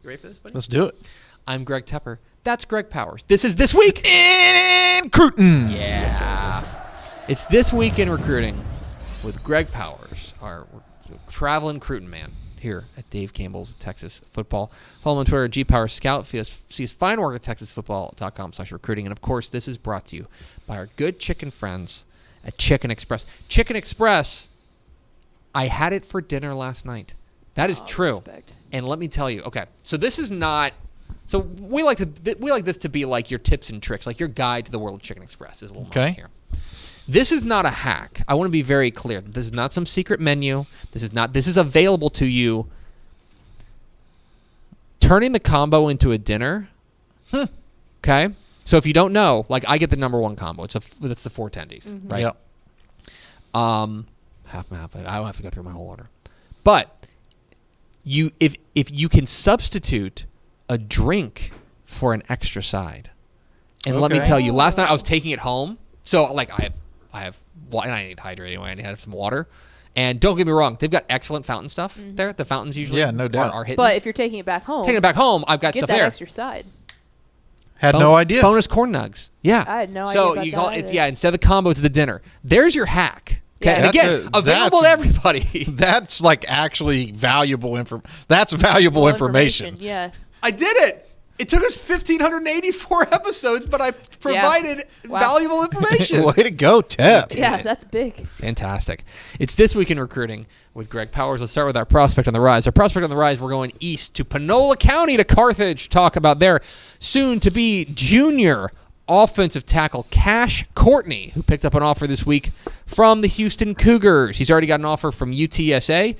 You ready for this, buddy? Let's do it. I'm Greg Tepper. That's Greg Powers. This is This Week in Recruiting. Yeah. It's This Week in Recruiting with Greg Powers, our traveling recruiting man here at Dave Campbell's Texas Football. Follow him on Twitter at GPowersScout. See his fine work at TexasFootball.com/recruiting. And, of course, this is brought to you by our good chicken friends at Chicken Express. Chicken Express, I had it for dinner last night. That is true. Respect. And let me tell you, okay, so this is not – so we like this to be like your tips and tricks, like your guide to the world of Chicken Express is a little moment here. This is not a hack. I want to be very clear. This is not some secret menu. This is available to you. Turning the combo into a dinner. Okay? So if you don't know, like I get the number one combo. It's the 4 tendies, right? Yep. Half and half. I don't have to go through my whole order. But if you can substitute a drink for an extra side. And let me tell you, last night I was taking it home. So like I have water, and I need to hydrate anyway. I need to have some water. And don't get me wrong, they've got excellent fountain stuff there. The fountains usually no doubt. are hitting. But if you're taking it back home, I've got get stuff that there. extra side. Had no idea. Bonus corn nugs. Yeah. I had no idea So about you call that it, either. instead of the combo, it's the dinner. There's your hack. Okay. Yeah. And again, available to everybody. That's like actually valuable information. That's valuable information. Yeah. I did it. It took us 1,584 episodes, but I provided valuable information. Way to go, Tep. Yeah, that's big. Fantastic. It's This Week in Recruiting with Greg Powers. Let's start with our prospect on the rise. Our prospect on the rise, we're going east to Panola County to Carthage. Talk about their soon-to-be junior offensive tackle, Cash Courtney, who picked up an offer this week from the Houston Cougars. He's already got an offer from UTSA,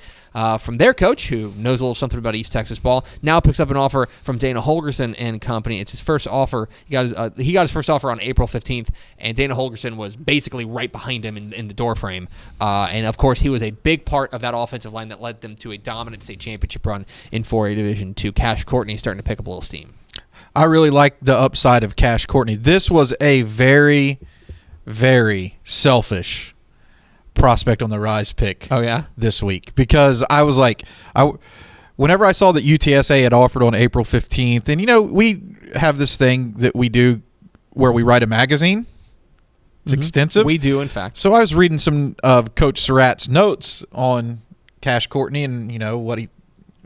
from their coach, who knows a little something about East Texas ball. Now picks up an offer from Dana Holgerson and company. It's his first offer. He got his first offer on April 15th, and Dana Holgerson was basically right behind him in the doorframe. And, of course, he was a big part of that offensive line that led them to a dominant state championship run in 4A Division II. Cash Courtney starting to pick up a little steam. I really like the upside of Cash Courtney. This was a very, very selfish prospect on the rise pick. Oh, yeah? This week, because I was like, whenever I saw that UTSA had offered on April 15th, and we have this thing that we do where we write a magazine. It's extensive. We do, in fact. So I was reading some of Coach Surratt's notes on Cash Courtney, and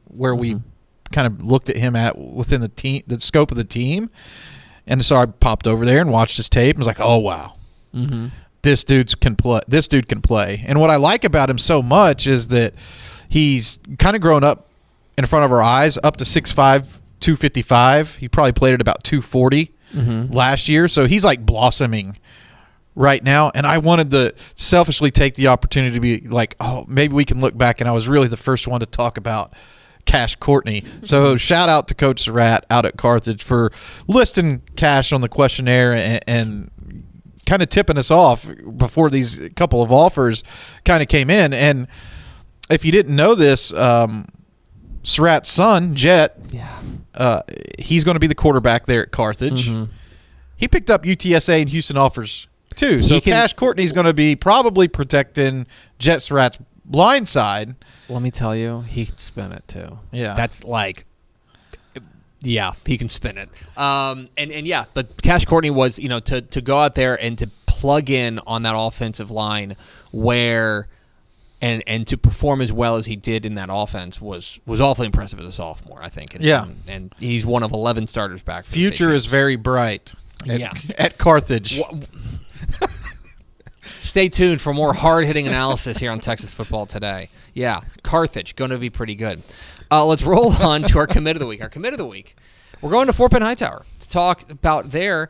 where we kind of looked at him at within the team, the scope of the team. And so I popped over there and watched his tape and was like, oh, wow. This dude can play. And what I like about him so much is that he's kind of grown up in front of our eyes, up to 6'5", 255. He probably played at about 240 last year. So he's like blossoming right now. And I wanted to selfishly take the opportunity to be like, oh, maybe we can look back. And I was really the first one to talk about Cash Courtney. So shout out to Coach Surratt out at Carthage for listing Cash on the questionnaire and kind of tipping us off before these couple of offers kind of came in. And if you didn't know this, Surratt's son, Jet, he's going to be the quarterback there at Carthage. He picked up UTSA and Houston offers too. So Cash Courtney's going to be probably protecting Jet Surratt's blind side. Let me tell you, he can spin it too. Yeah. That's like, yeah, he can spin it. But Cash Courtney was, to go out there and to plug in on that offensive line where, and to perform as well as he did in that offense was awfully impressive as a sophomore, I think. And he's one of 11 starters back. Future is very bright at Carthage. Stay tuned for more hard-hitting analysis here on Texas Football Today. Yeah, Carthage, going to be pretty good. Let's roll on to our commit of the week. Our commit of the week, we're going to Fort Bend Hightower to talk about their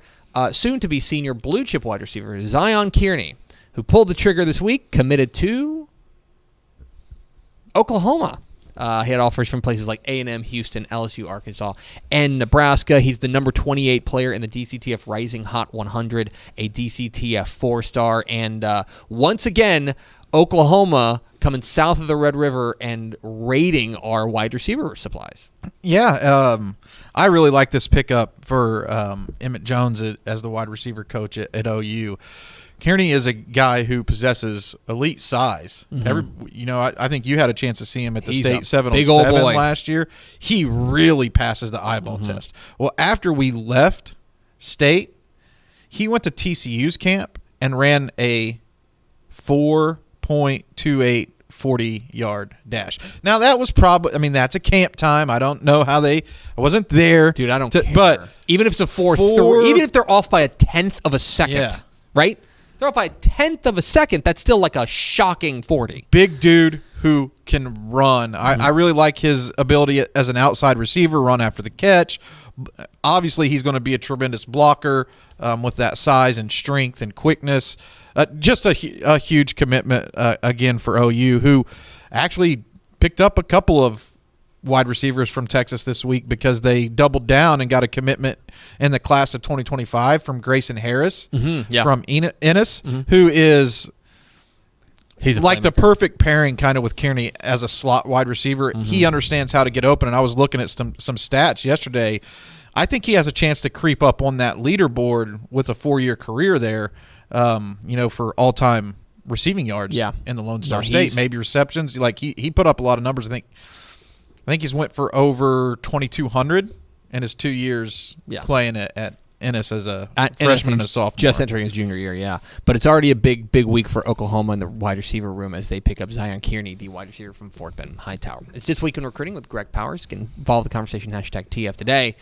soon-to-be senior blue-chip wide receiver, Zion Kearney, who pulled the trigger this week, committed to Oklahoma. He had offers from places like A&M, Houston, LSU, Arkansas, and Nebraska. He's the number 28 player in the DCTF Rising Hot 100, a DCTF 4-star. And once again, Oklahoma coming south of the Red River and raiding our wide receiver supplies. Yeah, I really like this pickup for Emmett Jones as the wide receiver coach at OU. Kearney is a guy who possesses elite size. I think you had a chance to see him at the He's state a 7 big on old 7 boy. last year. He really passes the eyeball test. Well, after we left state, he went to TCU's camp and ran a 4.28 40-yard dash. Now that was probably, that's a camp time. I don't know how I wasn't there. Dude, I don't care. But even if it's a 4-3, even if they're off by a tenth of a second, Yeah. right? They're off by a tenth of a second. That's still like a shocking 40. big dude who can run. I really like his ability as an outside receiver, run after the catch. Obviously, he's going to be a tremendous blocker with that size and strength and quickness. Just a huge commitment, again, for OU, who actually picked up a couple of wide receivers from Texas this week because they doubled down and got a commitment in the class of 2025 from Grayson Harris from Ennis, who is He's like the perfect pairing kind of with Kearney as a slot wide receiver. He understands how to get open, and I was looking at some stats yesterday. I think he has a chance to creep up on that leaderboard with a 4-year career there, for all-time receiving yards in the Lone Star State, maybe receptions. Like he put up a lot of numbers. I think he's went for over 2,200 in his 2 years playing at Ennis as a freshman and a sophomore. Just entering his junior year, But it's already a big week for Oklahoma in the wide receiver room as they pick up Zion Kearney, the wide receiver from Fort Benton Hightower. It's This Week in Recruiting with Greg Powers. You can follow the conversation, #TF Today.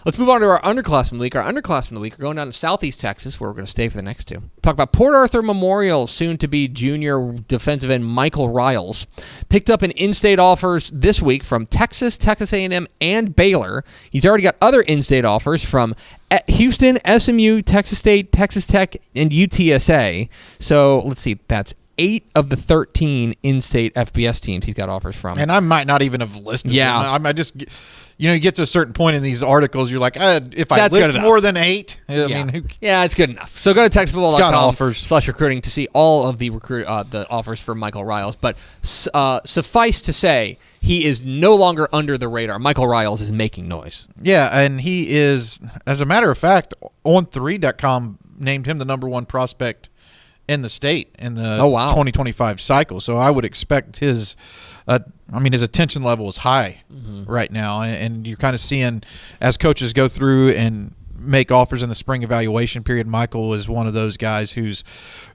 Let's move on to our underclassmen of the week. Our underclassmen of the week are going down to Southeast Texas, where we're going to stay for the next two. Talk about Port Arthur Memorial, soon-to-be junior defensive end Michael Riles. Picked up an in-state offers this week from Texas, Texas A&M, and Baylor. He's already got other in-state offers from Houston, SMU, Texas State, Texas Tech, and UTSA. So let's see, that's 8 of the 13 in-state FBS teams he's got offers from. And I might not even have listed them. I just... you get to a certain point in these articles, you're like, if I list more than 8, it's good enough. So go to TexasFootball.com/recruiting to see all of the the offers for Michael Riles. But suffice to say, he is no longer under the radar. Michael Riles is making noise. Yeah, and he is, as a matter of fact, On3.com named him the number 1 prospect in the state in the 2025 cycle. So I would expect his attention level is high right now, and you're kind of seeing as coaches go through and make offers in the spring evaluation period. Michael is one of those guys who's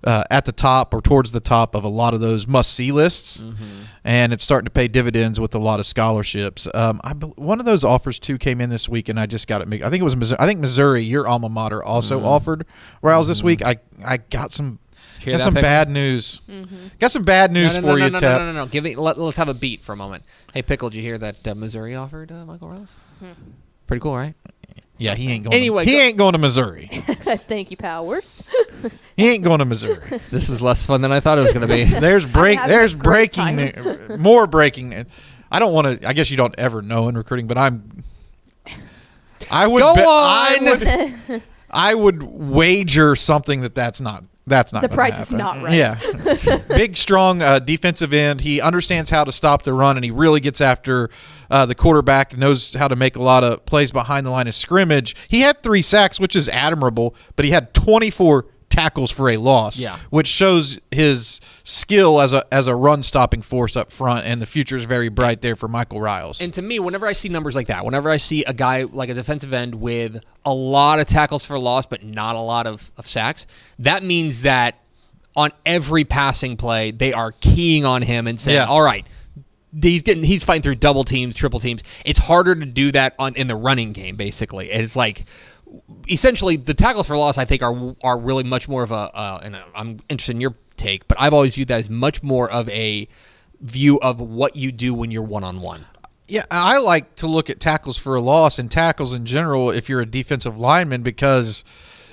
at the top or towards the top of a lot of those must-see lists, and it's starting to pay dividends with a lot of scholarships. One of those offers too came in this week, and I just got it. I think it was Missouri. I think Missouri, your alma mater, also offered Riles this week. I got some. Got some bad news. Got some bad news for you, Tep. No. Let's have a beat for a moment. Hey, Pickle, did you hear that Missouri offered Michael Riles? Pretty cool, right? Yeah, he ain't going. Anyway, he ain't going to Missouri. Thank you, Powers. He ain't going to Missouri. This is less fun than I thought it was going to be. There's breaking. More breaking. I don't want to. I guess you don't ever know in recruiting, but I would. Go on. I would wager something that's not. That's not the price happen. is not right. Yeah. Big, strong defensive end. He understands how to stop the run, and he really gets after the quarterback, knows how to make a lot of plays behind the line of scrimmage. He had 3 sacks, which is admirable, but he had 24 tackles for a loss, which shows his skill as a run-stopping force up front, and the future is very bright there for Michael Riles. And to me, whenever I see numbers like that, whenever I see a guy like a defensive end with a lot of tackles for loss but not a lot of sacks, that means that on every passing play, they are keying on him and saying, all right, he's fighting through double teams, triple teams. It's harder to do that in the running game, basically. And it's like, essentially, the tackles for loss, I think, are really much more of and I'm interested in your take, but I've always viewed that as much more of a view of what you do when you're one-on-one. Yeah, I like to look at tackles for a loss and tackles in general if you're a defensive lineman, because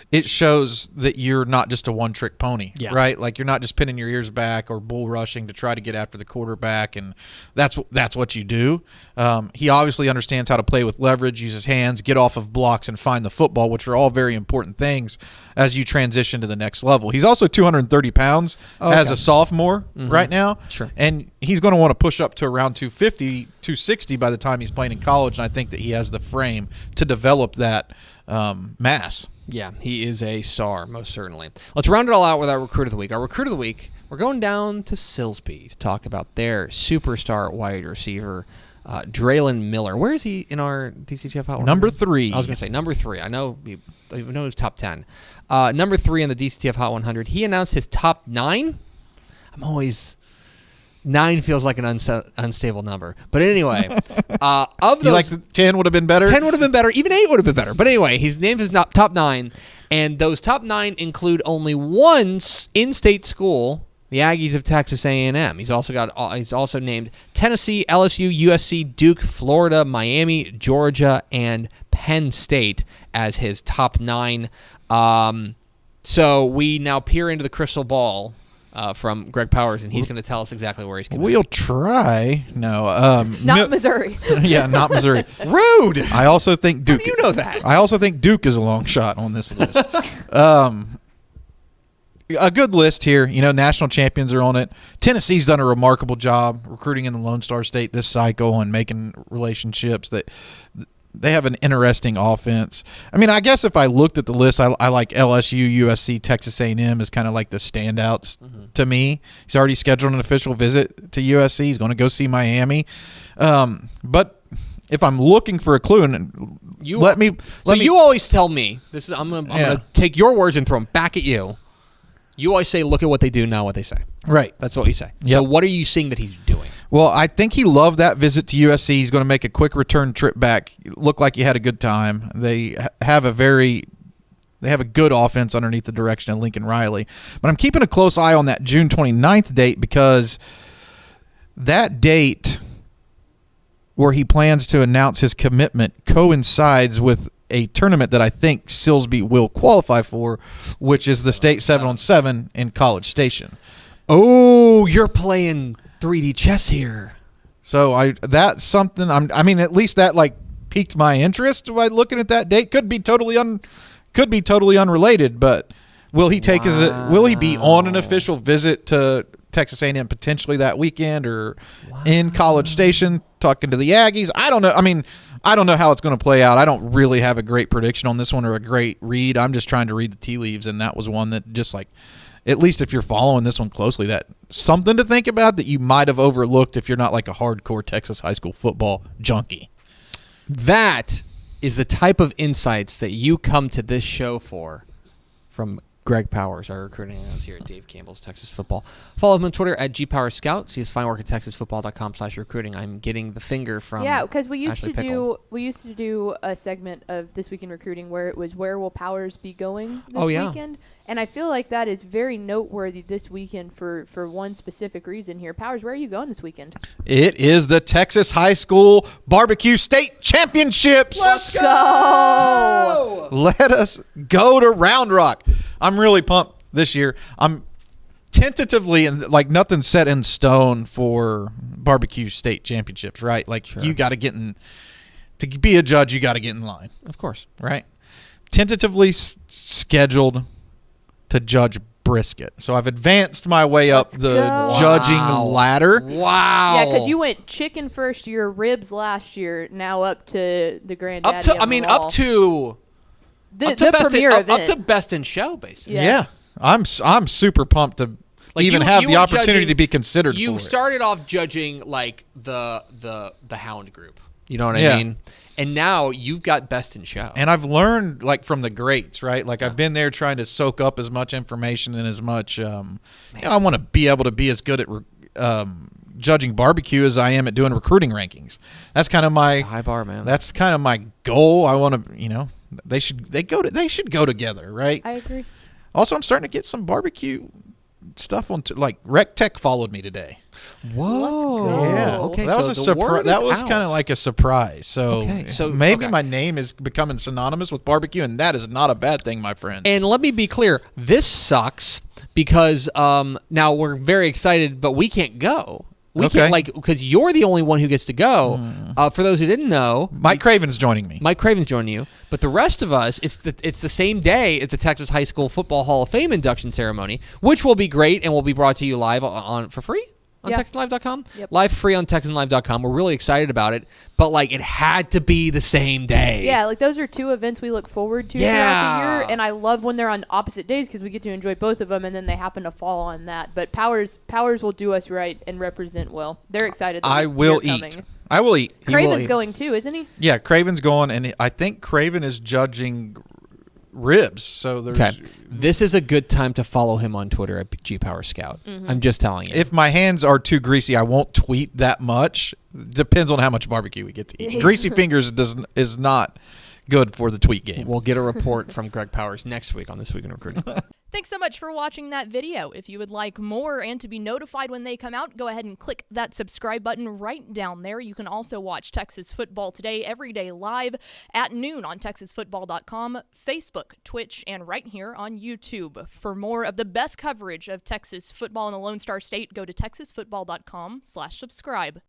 it shows that you're not just a one-trick pony, right? Like, you're not just pinning your ears back or bull rushing to try to get after the quarterback, and that's what you do. He obviously understands how to play with leverage, use his hands, get off of blocks, and find the football, which are all very important things as you transition to the next level. He's also 230 pounds as a sophomore right now, and he's going to want to push up to around 250, 260 by the time he's playing in college, and I think that he has the frame to develop that mass. Yeah, he is a star, most certainly. Let's round it all out with our recruit of the week. Our recruit of the week, we're going down to Silsbee to talk about their superstar wide receiver, Draylon Miller. Where is he in our DCTF Hot 100? Number 3. I was going to say number 3. I know he was top 10. Number 3 in the DCTF Hot 100. He announced his top 9. I'm always... 9 feels like an unstable number. But anyway, of those... You like the 10 would have been better? 10 would have been better. Even 8 would have been better. But anyway, he's named his top 9, and those top 9 include only one in-state school, the Aggies of Texas A&M. He's also named Tennessee, LSU, USC, Duke, Florida, Miami, Georgia, and Penn State as his top 9. So we now peer into the crystal ball from Greg Powers, and he's going to tell us exactly where he's going. We'll try. No. Not Missouri. Yeah, not Missouri. Rude! I also think Duke. How do you know that? I also think Duke is a long shot on this list. A good list here. You know, national champions are on it. Tennessee's done a remarkable job recruiting in the Lone Star State this cycle and making relationships that they have an interesting offense. I mean, I guess if I looked at the list, I like LSU, USC, Texas A&M as kind of like the standouts to me. He's already scheduled an official visit to USC. He's going to go see Miami. But if I'm looking for a clue, and You always tell me this is. I'm gonna take your words and throw them back at you. You always say, "Look at what they do, not what they say." Right. That's what you say. Yep. So, what are you seeing that he's doing? Well, I think he loved that visit to USC. He's going to make a quick return trip back. Looked like he had a good time. They have a good offense underneath the direction of Lincoln Riley. But I'm keeping a close eye on that June 29th date because that date where he plans to announce his commitment coincides with a tournament that I think Silsbee will qualify for, which is the State 7-on-7 in College Station. Oh, you're playing 3D chess here. So that's something. I mean, at least that like piqued my interest by looking at that date. Could be totally unrelated, but will he take will he be on an official visit to Texas A&M potentially that weekend or in College Station talking to the Aggies? I don't know. I mean, I don't know how it's going to play out. I don't really have a great prediction on this one or a great read. I'm just trying to read the tea leaves, and that was one that just like, at least if you're following this one closely, that something to think about that you might have overlooked if you're not like a hardcore Texas high school football junkie. That is the type of insights that you come to this show for from Greg Powers, our recruiting analyst here at Dave Campbell's Texas Football. Follow him on Twitter at GPowersScout. See his fine work at TexasFootball.com/recruiting. I'm getting the finger from because we used Ashley to Pickle. do a segment of This Week in Recruiting where it was where will Powers be going this weekend, and I feel like that is very noteworthy this weekend for one specific reason here. Powers, where are you going this weekend? It is the Texas High School Barbecue State Championships. Let's go! Let us go to Round Rock. I'm really pumped this year. I'm tentatively, and like nothing's set in stone for barbecue state championships, right? Like you got to get in to be a judge. You got to get in line, Of course. right? Tentatively scheduled to judge brisket. So I've advanced my way up Let's the go. judging Wow. ladder. Wow. Yeah, because you went chicken first year, ribs last year, now up to the granddaddy. up to on the wall. up to the best premier up event. to best in show, basically. Yeah. I'm super pumped to Like even you- have you the were opportunity judging- to be considered You for it. started off judging like the Hound group. You know what Yeah. I mean? And now you've got best in show. And I've learned like from the greats, right? Like I've been there trying to soak up as much information and as much. I want to be able to be as good at judging barbecue as I am at doing recruiting rankings. That's kind of my high bar, man. That's kind of my goal. I want to, they should go together, right? I agree. Also, I'm starting to get some barbecue stuff on like Rec Tech followed me today. Whoa. Let's go. Yeah. Okay. That so was a the surprise. word That is was out. kind of like a surprise. So, Okay, so- maybe okay. my name is becoming synonymous with barbecue, and that is not a bad thing, my friends. And let me be clear, this sucks because now we're very excited, but we can't go. We Okay. can't because you're the only one who gets to go. For those who didn't know, Mike Craven's joining me. Mike Craven's joining you, but the rest of us, it's the same day as the Texas High School Football Hall of Fame induction ceremony, which will be great and will be brought to you live on for free on Yeah. TexanLive.com. Yep. Live free on TexanLive.com. We're really excited about it, but like it had to be the same day. Yeah, like those are two events we look forward to throughout the year, and I love when they're on opposite days because we get to enjoy both of them, and then they happen to fall on that. But Powers will do us right and represent well. They're excited. That I you're will coming. eat. I will eat. Craven's eat. going too, isn't he? Yeah, Craven's going, and I think Craven is judging ribs. So there's. Okay. This is a good time to follow him on Twitter at GPowerScout. I'm just telling you. If my hands are too greasy, I won't tweet that much. Depends on how much barbecue we get to eat. Greasy fingers is not good for the tweet game. We'll get a report from Greg Powers next week on This Week in Recruiting. Thanks so much for watching that video. If you would like more and to be notified when they come out, go ahead and click that subscribe button right down there. You can also watch Texas Football Today every day live at noon on TexasFootball.com, Facebook, Twitch, and right here on YouTube. For more of the best coverage of Texas football in the Lone Star State, go to TexasFootball.com/subscribe.